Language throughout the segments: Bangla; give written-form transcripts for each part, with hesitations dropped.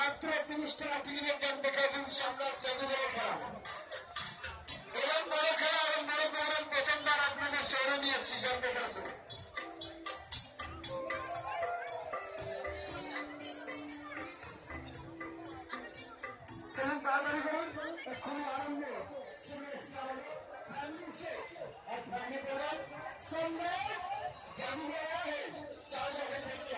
মাত্র 30 টাকা টিকিটের দাম দেখাচ্ছেন সম্রাট জাদুঘর খেলা। এরকম বড় খেলা এবং বড় প্রোগ্রাম প্রথমবার আপনাদের শহরে নিয়ে এসেছি জানতে পেরেছেন। তাড়াতাড়ি করুন, এক্ষুনি আরম্ভ। সম্রাট জাদুঘর চার জায়গা থেকে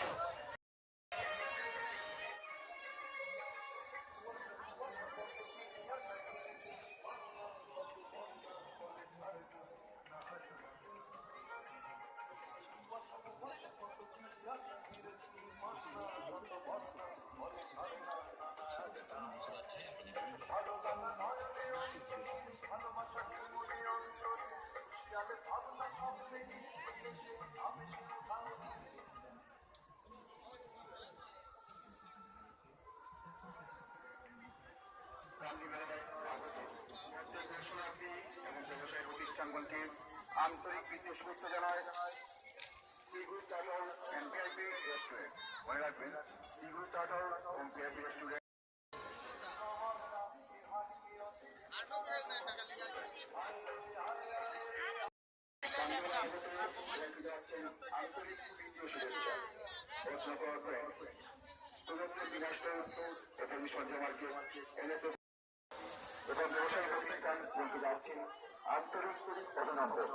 প্রতিষ্ঠানগুলিকে আন্তরিক প্রীতি শুভেচ্ছা জানায় সিগুর টাটার এমপিআইপি রেস্টুরেন্ট। মনে রাখবেন, সিগুর টাটার এমপিআইপি রেস্টুরেন্ট আন্তরিক প্রীতি ও শুভেচ্ছা এবং ব্যবসায়ী প্রতিষ্ঠানগুলিকে যাচ্ছেন আন্তরিক অভিনন্দন।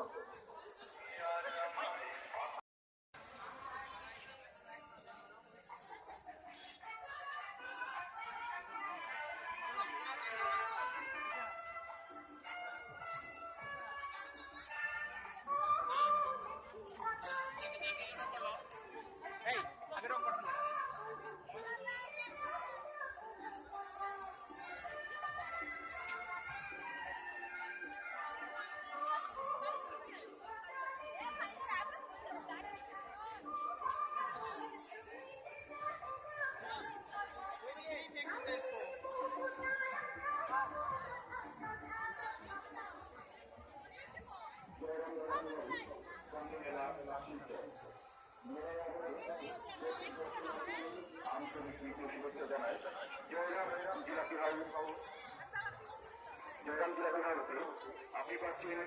আপনি পাচ্ছেন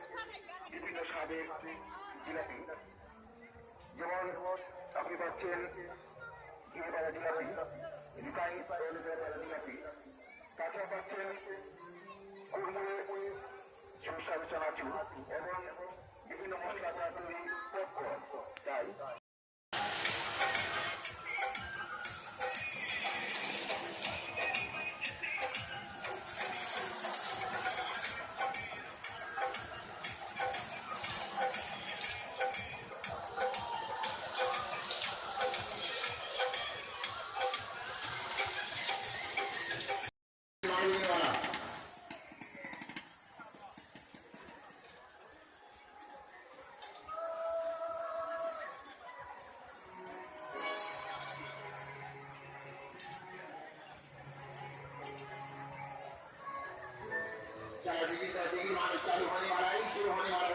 বিভিন্ন স্বাদের জিলাপি, যেমন আপনি পাচ্ছেন জিলেপাড়া জিলাপি, রিফাইন জিলাপি, তাছাড়া পাচ্ছেন কুড়মুড়ে সুস্বাদু চানাচুর এবং বিভিন্ন মশলা তৈরি পপকর্ন। তাই चाहे डिग्री चालू होने वाला है, शुरू होने वाला